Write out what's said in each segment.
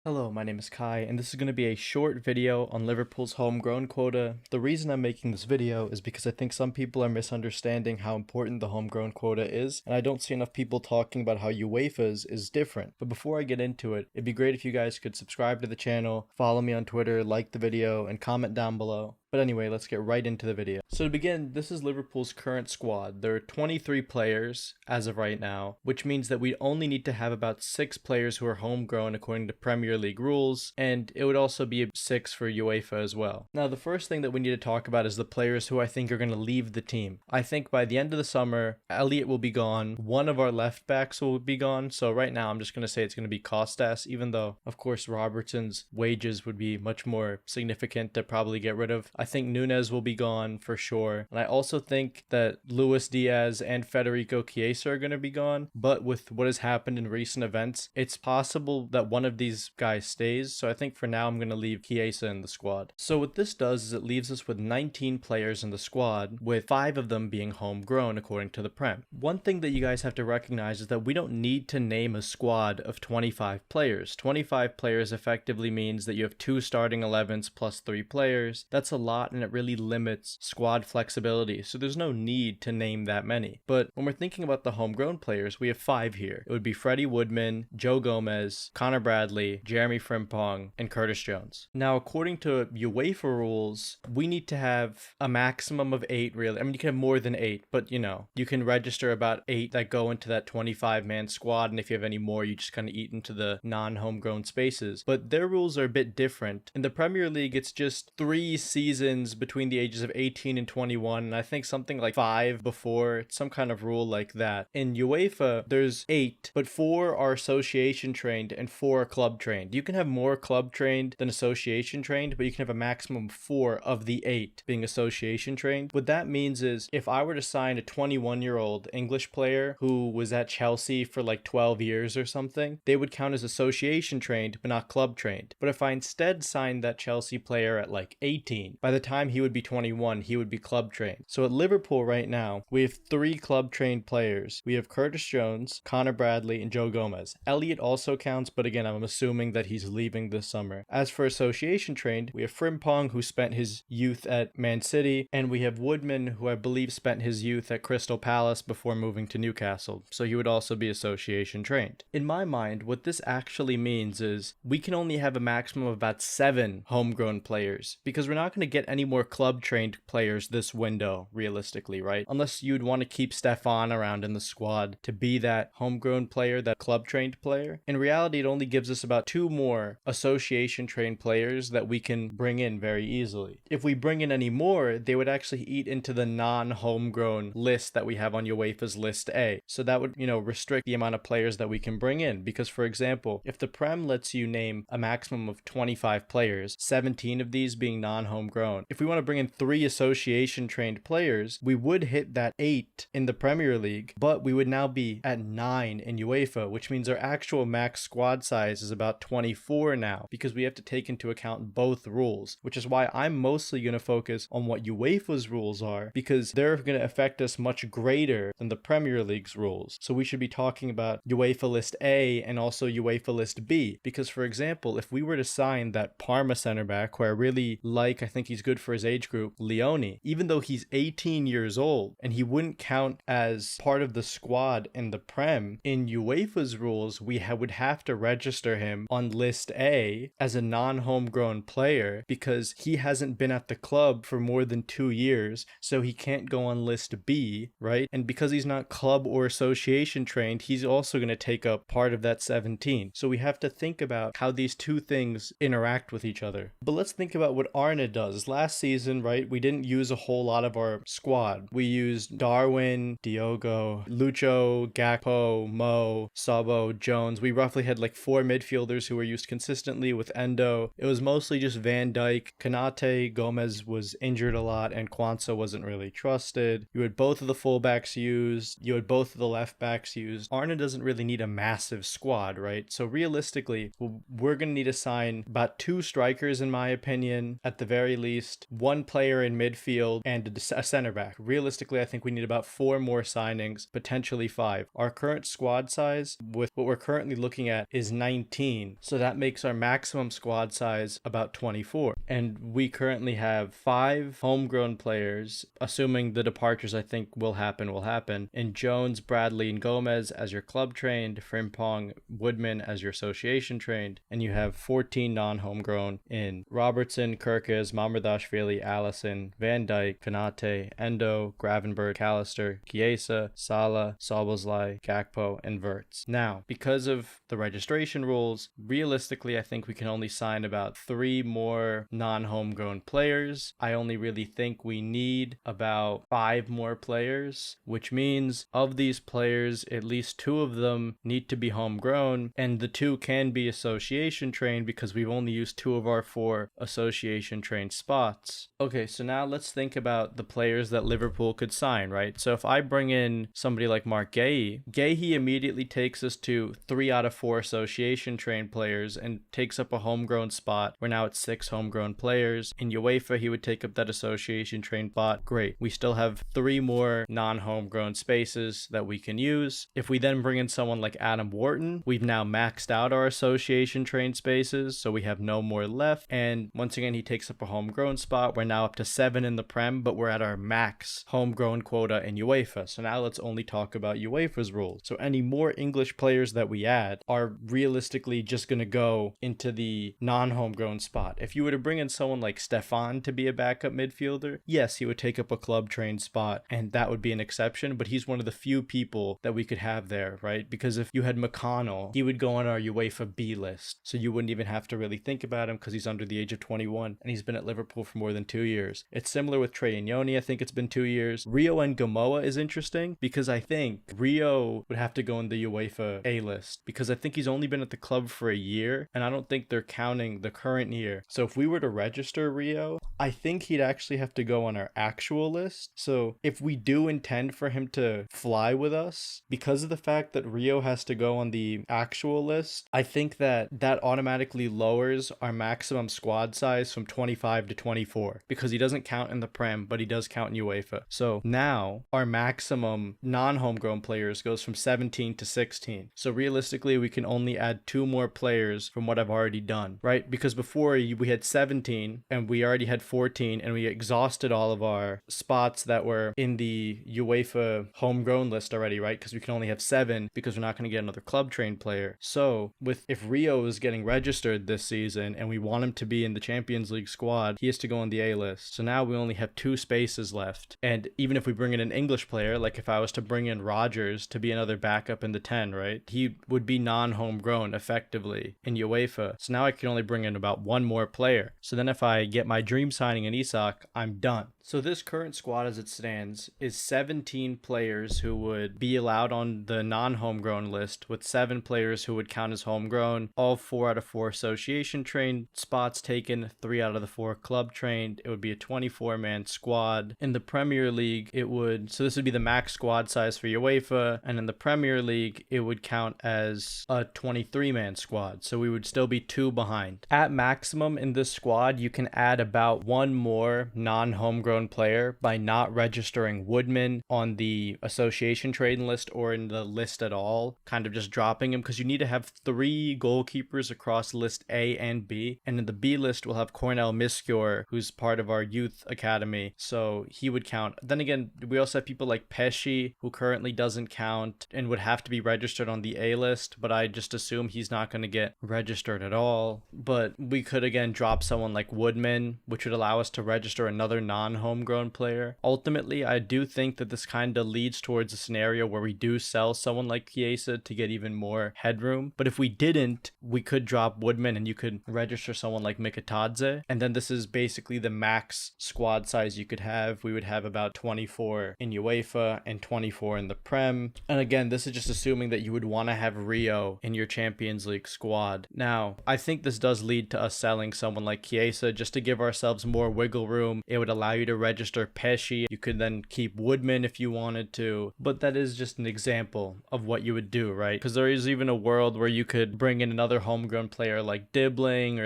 Hello, my name is Kai, and this is going to be a short video on Liverpool's homegrown quota. The reason I'm making this video is because I think some people are misunderstanding how important the homegrown quota is, and I don't see enough people talking about how UEFA's is different. But before I get into it, it'd be great if you guys could subscribe to the channel, follow me on Twitter, like the video, and comment down below. But anyway, let's get right into the video. So to begin, this is Liverpool's current squad. There are 23 players as of right now, which means that we only need to have about 6 players who are homegrown according to Premier League rules, and it would also be 6 for UEFA as well. Now, the first thing that we need to talk about is the players who I think are going to leave the team. I think by the end of the summer, Elliott will be gone, one of our left backs will be gone, so right now I'm just going to say it's going to be Costas, even though, of course, Robertson's wages would be much more significant to probably get rid of. I think Nunes will be gone for sure. And I also think that Luis Diaz and Federico Chiesa are going to be gone. But with what has happened in recent events, it's possible that one of these guys stays. So I think for now, I'm going to leave Chiesa in the squad. So what this does is it leaves us with 19 players in the squad, with 5 of them being homegrown according to the Prem. One thing that you guys have to recognize is that we don't need to name a squad of 25 players. 25 players effectively means that you have 2 starting 11s plus 3 players. That's a lot, and it really limits squad flexibility, so there's no need to name that many. But when we're thinking about the homegrown players, we have 5 here. It would be Freddie Woodman, Joe Gomez, Connor Bradley, Jeremy Frimpong, and Curtis Jones. Now, according to UEFA rules, we need to have a maximum of 8, really. I mean, you can have more than 8, but you can register about 8 that go into that 25-man squad, and if you have any more, you just kind of eat into the non-homegrown spaces. But their rules are a bit different. In the Premier League, it's just 3 seasons between the ages of 18 and 21, and I think something like 5 before. It's some kind of rule like that. In UEFA, there's 8, but 4 are association trained and 4 are club trained. You can have more club trained than association trained, but you can have a maximum of 4 of the 8 being association trained. What that means is if I were to sign a 21-year-old English player who was at Chelsea for like 12 years or something, they would count as association trained but not club trained. But if I instead signed that Chelsea player at like 18, by the time he would be 21, he would be club trained. So at Liverpool right now, we have 3 club trained players. We have Curtis Jones, Connor Bradley, and Joe Gomez. Elliott also counts, but again, I'm assuming that he's leaving this summer. As for association trained, we have Frimpong, who spent his youth at Man City, and we have Woodman, who I believe spent his youth at Crystal Palace before moving to Newcastle. So he would also be association trained. In my mind, what this actually means is we can only have a maximum of about 7 homegrown players, because we're not going to get any more club trained players this window, realistically, right? Unless you'd want to keep Stefan around in the squad to be that homegrown player, that club trained player. In reality, it only gives us about 2 more association trained players that we can bring in very easily. If we bring in any more, they would actually eat into the non-homegrown list that we have on UEFA's list A. So that would, restrict the amount of players that we can bring in, because for example, if the Prem lets you name a maximum of 25 players, 17 of these being non-homegrown, if we want to bring in 3 association trained players, we would hit that 8 in the Premier League, but we would now be at 9 in UEFA, which means our actual max squad size is about 24 now, because we have to take into account both rules, which is why I'm mostly going to focus on what UEFA's rules are, because they're going to affect us much greater than the Premier League's rules. So we should be talking about UEFA List A and also UEFA List B, because for example, if we were to sign that Parma center back, who I really like, I think he's good for his age group, Leone, even though he's 18 years old and he wouldn't count as part of the squad in the Prem, in UEFA's rules, we would have to register him on List A as a non-homegrown player because he hasn't been at the club for more than 2 years, so he can't go on List B, right? And because he's not club or association trained, he's also going to take up part of that 17. So we have to think about how these 2 things interact with each other. But let's think about what Arne does. Last season, right, we didn't use a whole lot of our squad. We used Darwin, Diogo, Lucho, Gakpo, Mo, Sabo, Jones. We roughly had like 4 midfielders who were used consistently with Endo. It was mostly just Van Dijk, Kanate, Gomez was injured a lot, and Kwanzaa wasn't really trusted. You had both of the fullbacks used. You had both of the left backs used. Arne doesn't really need a massive squad, right? So realistically, we're going to need to sign about 2 strikers, in my opinion, at the very least. least one player in midfield and a center back. Realistically, I think we need about 4 more signings, potentially 5. Our current squad size with what we're currently looking at is 19. So that makes our maximum squad size about 24. And we currently have 5 homegrown players, assuming the departures I think will happen, in Jones, Bradley, and Gomez as your club trained, Frimpong, Woodman as your association trained, and you have 14 non-homegrown in Robertson, Kirkes, Mamardashvili, Allison, Van Dijk, Konate, Endo, Gravenberg, Callister, Chiesa, Salah, Szoboszlai, Gakpo, and Wirtz. Now, because of the registration rules, realistically I think we can only sign about 3 more non-homegrown players. I only really think we need about 5 more players, which means of these players, at least 2 of them need to be homegrown, and the 2 can be association trained because we've only used 2 of our 4 association trained spots. Okay, so now let's think about the players that Liverpool could sign, right? So if I bring in somebody like Mark Guéhi immediately takes us to 3 out of 4 association trained players and takes up a homegrown spot. We're now at 6 homegrown players. In UEFA, he would take up that association trained spot. Great. We still have 3 more non-homegrown spaces that we can use. If we then bring in someone like Adam Wharton, we've now maxed out our association trained spaces, so we have no more left. And once again, he takes up a homegrown spot. We're now up to 7 in the Prem, but we're at our max homegrown quota in UEFA. So now let's only talk about UEFA's rules. So any more English players that we add are realistically just going to go into the non-homegrown spot. If you were to bring in someone like Stefan to be a backup midfielder, yes, he would take up a club trained spot, and that would be an exception, but he's one of the few people that we could have there, right? Because if you had McConnell, he would go on our UEFA B list, so you wouldn't even have to really think about him because he's under the age of 21 and he's been at Liverpool for more than 2 years. It's similar with Trey Ignoni. I think it's been 2 years. Rio and Gamoa is interesting because I think Rio would have to go in the UEFA A list because I think he's only been at the club for a year, and I don't think they're counting the current year. So if we were to register Rio, I think he'd actually have to go on our actual list. So if we do intend for him to fly with us, because of the fact that Rio has to go on the actual list, I think that automatically lowers our maximum squad size from 25 to 24 because he doesn't count in the Prem, but he does count in UEFA. So now our maximum non-homegrown players goes from 17 to 16. So realistically, we can only add 2 more players from what I've already done, right? Because before we had 17 and we already had 14 and we exhausted all of our spots that were in the UEFA homegrown list already, right? Because we can only have 7 because we're not going to get another club trained player. So if Rio is getting registered this season and we want him to be in the Champions League squad, he has to go on the A list. So now we only have 2 spaces left. And even if we bring in an English player, like if I was to bring in Rodgers to be another backup in the 10, right? He would be non-homegrown effectively in UEFA. So now I can only bring in about 1 more player. So then if I get my dream signing in Isak, I'm done. So this current squad as it stands is 17 players who would be allowed on the non-homegrown list, with 7 players who would count as homegrown, all 4 out of 4 association trained spots taken, 3 out of the 4 club trained. It would be a 24-man squad. In the Premier League, so this would be the max squad size for UEFA, and in the Premier League, it would count as a 23-man squad, so we would still be 2 behind. At maximum in this squad, you can add about 1 more non-homegrown player by not registering Woodman on the association trading list or in the list at all, kind of just dropping him, because you need to have 3 goalkeepers across list A and B, and in the B list we'll have Cornel Miscure, who's part of our youth academy, so he would count. Then again, we also have people like Pesci, who currently doesn't count and would have to be registered on the A list, but I just assume he's not going to get registered at all. But we could again drop someone like Woodman, which would allow us to register another non-homegrown player. Ultimately, I do think that this kind of leads towards a scenario where we do sell someone like Chiesa to get even more headroom. But if we didn't, we could drop Woodman and you could register someone like Mikitadze. And then this is basically the max squad size you could have. We would have about 24 in UEFA and 24 in the Prem. And again, this is just assuming that you would want to have Rio in your Champions League squad. Now, I think this does lead to us selling someone like Chiesa just to give ourselves more wiggle room. It would allow you to to register Pesci. You could then keep Woodman if you wanted to, but that is just an example of what you would do, right? Because there is even a world where you could bring in another homegrown player like Dibbling,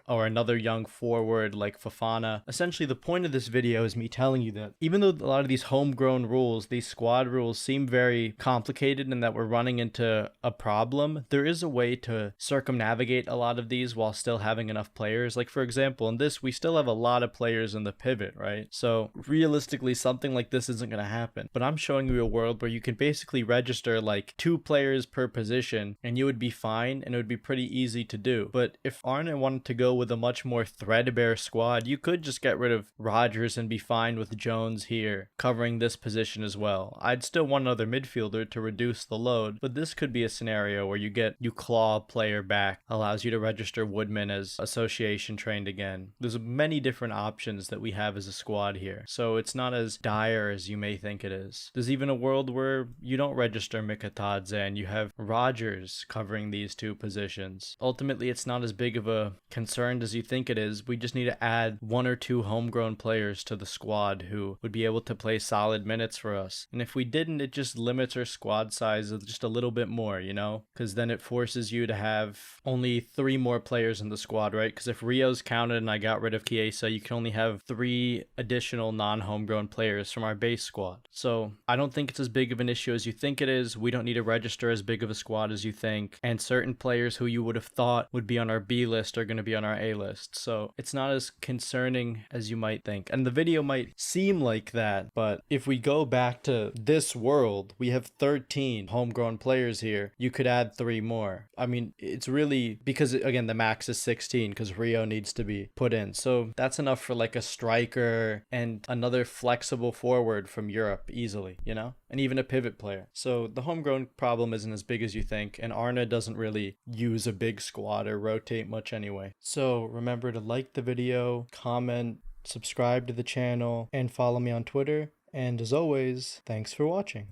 or another young forward like Fofana. Essentially, the point of this video is me telling you that even though a lot of these homegrown rules, these squad rules seem very complicated and that we're running into a problem, there is a way to circumnavigate a lot of these while still having enough players. Like for example, in this, we still have a lot of players in the pivot, right? So realistically, something like this isn't going to happen. But I'm showing you a world where you can basically register like 2 players per position and you would be fine, and it would be pretty easy to do. But if Arne wanted to go with a much more threadbare squad, you could just get rid of Rodgers and be fine with Jones here covering this position as well. I'd still want another midfielder to reduce the load, but this could be a scenario where you claw a player back, allows you to register Woodman as association trained again. There's many different options that we have as a squad here, so it's not as dire as you may think it is. There's even a world where you don't register Mikatadze and you have Rodgers covering these 2 positions. Ultimately, it's not as big of a concern as you think it is. We just need to add 1 or 2 homegrown players to the squad who would be able to play solid minutes for us. And if we didn't, it just limits our squad size just a little bit more, you know? Because then it forces you to have only 3 more players in the squad, right? Because if Rio's counted and I got rid of Chiesa, you can only have 3 additional non-homegrown players from our base squad. So I don't think it's as big of an issue as you think it is. We don't need to register as big of a squad as you think. And certain players who you would have thought would be on our B list are going to be on our A list. So it's not as concerning as you might think. And the video might seem like that, but if we go back to this world, we have 13 homegrown players here. You could add 3 more. I mean, it's really because, again, the max is 16 because Rio needs to be put in. So that's enough for like a striker and another flexible forward from Europe easily, you know? And even a pivot player. So the homegrown problem isn't as big as you think, and Arne doesn't really use a big squad or rotate much anyway. So remember to like the video, comment, subscribe to the channel, and follow me on Twitter. And as always, thanks for watching.